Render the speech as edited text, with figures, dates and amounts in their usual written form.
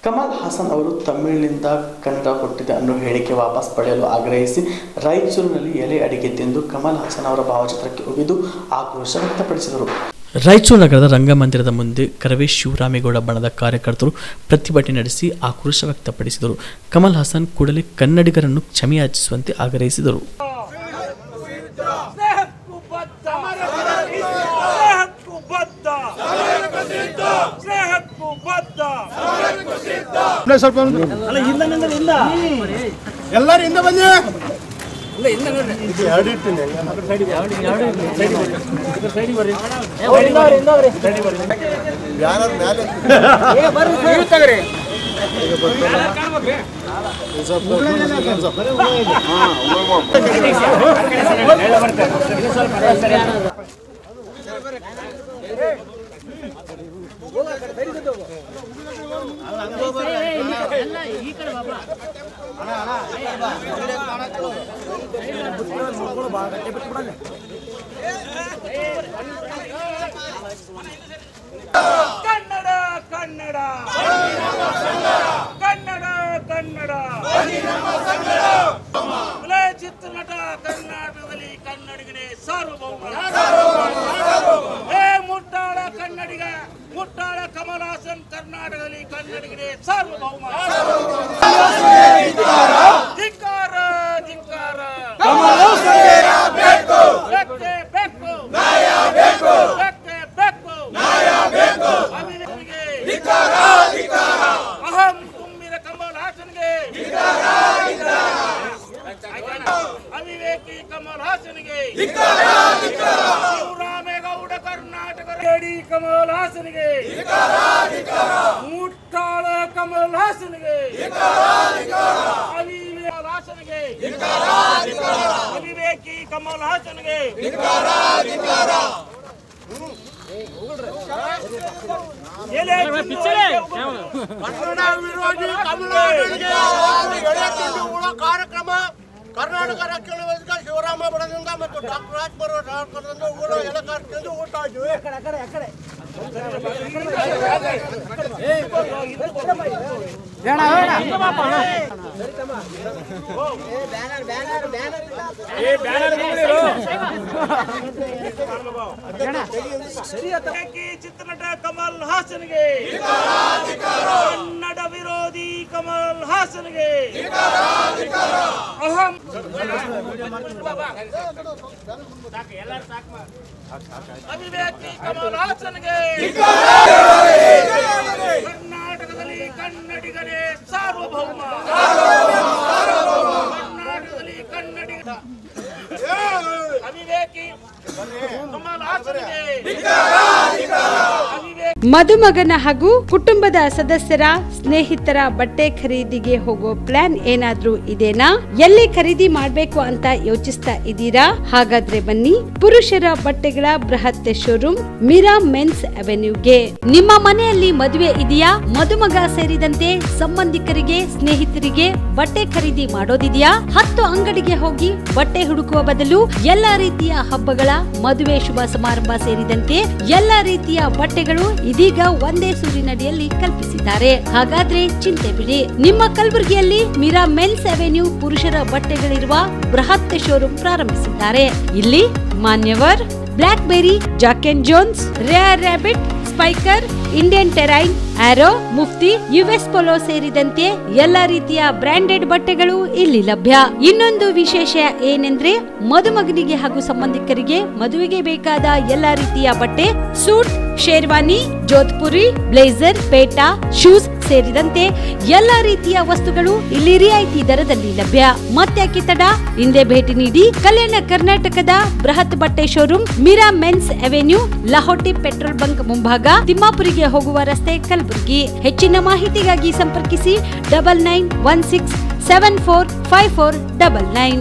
ಕಮಲ್ ಹಾಸನ್ ಅವರು ತಮಿಳಿನಿಂದ ಕನ್ನಡ ಹುಟ್ಟಿದೆ ಅನ್ನೋ ಹೇಳಿಕೆ ವಾಪಸ್ ಪಡೆಯಲು ಆಗ್ರಹಿಸಿ ರಾಯಚೂರಿನಲ್ಲಿ ಎಲೆ ಅಡಿಗೆ ತಿಂದು ಕಮಲ್ ಹಾಸನ್ ಅವರ ಭಾವಚಿತ್ರಕ್ಕೆ ಉಗಿದು ಆಕ್ರೋಶ ವ್ಯಕ್ತಪಡಿಸಿದರು. ರಾಯಚೂರು ನಗರದ ರಂಗಮಂದಿರದ ಮುಂದೆ ಕರವೇ ಶಿವರಾಮೇಗೌಡ ಬಣದ ಕಾರ್ಯಕರ್ತರು ಪ್ರತಿಭಟನೆ ನಡೆಸಿ ಆಕ್ರೋಶ ವ್ಯಕ್ತಪಡಿಸಿದರು. ಕಮಲ್ ಹಾಸನ್ ಕೂಡಲೇ ಕನ್ನಡಿಗರನ್ನು ಕ್ಷಮೆಯಾಚಿಸುವಂತೆ ಆಗ್ರಹಿಸಿದರು. ಚಿತ್ರನಟ ಕರ್ನಾಟಕದಲ್ಲಿ ಕನ್ನಡಿಗನೇ ಸಾರ್ವಭೌಮ. ಮುಟ್ಟಾಳ ಕನ್ನಡಿಗ ಮುಟ್ಟಾಳ ಕಮಲ್ ಹಾಸನ್ ಕರ್ನಾಟಕದಲ್ಲಿ ಕನ್ನಡಿಗನೇ ಸಾರ್ವಭೌಮ. ಧಿಕ್ಕಾರ ಧಿಕ್ಕಾರ ಬೆಕ್ಕೆ ಬೆಕ್ಕು ಬೆಕ್ಕೆ ಬೆಕ್ಕು ಅಹಂ ತುಂಬಿದ ಕಮಲ್ ಹಾಸನ್ಗೆ ಅವಿವೇಕಿ ಕಮಲ್ ಹಾಸನ್ಗೆ ಶಿವರಾಮೇಗೌಡ ಕರ್ನಾಟಕ ರೆಡಿ ಕಮಲ್ ಹಾಸನ್ಗೆ ಮುಟ್ಟಾಳ ಕಮಲ್ ಹಾಸನ್ಗೆ ಅವಿವೇಕಿ ಕಮಲ್ ಹಾಸನ್ಗೆ ಕನ್ನಡ ವಿರೋಧಿ ಕಾರ್ಯಕ್ರಮ ಕರ್ನಾಟಕ ರಾಜ್ಯ ಶಿವರಾಮ ಬಣದಿಂದ ಮತ್ತು ಡಾಕ್ಟರ್ ರಾಜ್ಕುಮಾರ್ ಸಹಕಾರದಿಂದ ಊಟ ಎಲ್ಲ ಕಾರ್ಯಕ್ರಮದಿಂದ ಊಟ ಇದ್ವಿ. ಚಿತ್ರನಟ ಕಮಲ್ ಹಾಸನ್ಗೆ ಕನ್ನಡ ವಿರೋಧಿ ಕಮಲ್ ಹಾಸನ್ಗೆ ಅಹಂ ಅವಿವೇಕಿ ಕಮಲ್ ಹಾಸನ್ಗೆ ಕರ್ನಾಟಕದಲ್ಲಿ ಕನ್ನಡಿಗರೇ ಸಾರ್ವಭೌಮ. ಕರ್ನಾಟಕದಲ್ಲಿ ಕನ್ನಡಿಗ ಅವಿವೇಕಿ ಕಮಲ್ ಹಾಸನ್ಗೆ ಮದುಮಗನ ಹಾಗೂ ಕುಟುಂಬದ ಸದಸ್ಯರ ಸ್ನೇಹಿತರ ಬಟ್ಟೆ ಖರೀದಿಗೆ ಹೋಗೋ ಪ್ಲಾನ್ ಏನಾದ್ರೂ ಇದೆನಾ? ಎಲ್ಲಿ ಖರೀದಿ ಮಾಡ್ಬೇಕು ಅಂತ ಯೋಚಿಸ್ತಾ ಇದ್ದೀರಾ? ಹಾಗಾದ್ರೆ ಬನ್ನಿ ಪುರುಷರ ಬಟ್ಟೆಗಳ ಬೃಹತ್ ಶೋರೂಮ್ ಮೀರಾ ಮೆನ್ಸ್ ಅವೆನ್ಯೂಗೆ. ನಿಮ್ಮ ಮನೆಯಲ್ಲಿ ಮದುವೆ ಇದೆಯಾ? ಮದುಮಗ ಸೇರಿದಂತೆ ಸಂಬಂಧಿಕರಿಗೆ ಸ್ನೇಹಿತರಿಗೆ ಬಟ್ಟೆ ಖರೀದಿ ಮಾಡೋದಿದೆಯಾ? 10 ಅಂಗಡಿಗೆ ಹೋಗಿ ಬಟ್ಟೆ ಹುಡುಕುವ ಬದಲು ಎಲ್ಲಾ ರೀತಿಯ ಹಬ್ಬಗಳ ಮದುವೆ ಶುಭ ಸಮಾರಂಭ ಸೇರಿದಂತೆ ಎಲ್ಲಾ ರೀತಿಯ ಬಟ್ಟೆಗಳು ಇದೀಗ ಒಂದೇ ಸೂರಿನಡಿಯಲ್ಲಿ ಕಲ್ಪಿಸಿದ್ದಾರೆ. ಹಾಗಾದ್ರೆ ಚಿಂತೆ ಬಿಡಿ, ನಿಮ್ಮ ಕಲಬುರಗಿಯಲ್ಲಿ ಮೀರಾ ಮೆನ್ಸ್ ಅವೆನ್ಯೂ ಪುರುಷರ ಬಟ್ಟೆಗಳಿರುವ ಬೃಹತ್ ಶೋರೂಮ್ ಪ್ರಾರಂಭಿಸಿದ್ದಾರೆ. ಇಲ್ಲಿ Manyavar, Blackberry, Jack and Jones, Rare Rabbit, Spykar, Indian Terrain, Arrow, Mufti, US Polo ಸೇರಿದಂತೆ ಎಲ್ಲಾ ರೀತಿಯ ಬ್ರಾಂಡೆಡ್ ಬಟ್ಟೆಗಳು ಇಲ್ಲಿ ಲಭ್ಯ. ಇನ್ನೊಂದು ವಿಶೇಷ ಏನೆಂದ್ರೆ ಮದುಮಗನಿಗೆ ಹಾಗೂ ಸಂಬಂಧಿಕರಿಗೆ ಮದುವೆಗೆ ಬೇಕಾದ ಎಲ್ಲಾ ರೀತಿಯ ಬಟ್ಟೆ, ಸೂಟ್, ಶೇರ್ವಾನಿ, ಜೋಧ್ಪುರಿ, ಬ್ಲೇಸರ್, ಪೇಟಾ, ಶೂಸ್ ಸೇರಿದಂತೆ ಎಲ್ಲಾ ರೀತಿಯ ವಸ್ತುಗಳು ಇಲ್ಲಿ ರಿಯಾಯಿತಿ ದರದಲ್ಲಿ ಲಭ್ಯ. ಮತ್ತ್ಯಾಕೆ ತಡ, ಹಿಂದೆ ಭೇಟಿ ನೀಡಿ. ಕಲ್ಯಾಣ ಕರ್ನಾಟಕದ ಬೃಹತ್ ಬಟ್ಟೆ showroom Meera men's avenue, Lahoti petrol bunk ಮುಂಭಾಗ, ತಿಮ್ಮಾಪುರಿಗೆ ಹೋಗುವ ರಸ್ತೆ, ಕಲಬುರಗಿ. ಹೆಚ್ಚಿನ ಮಾಹಿತಿಗಾಗಿ ಸಂಪರ್ಕಿಸಿ 9916745499.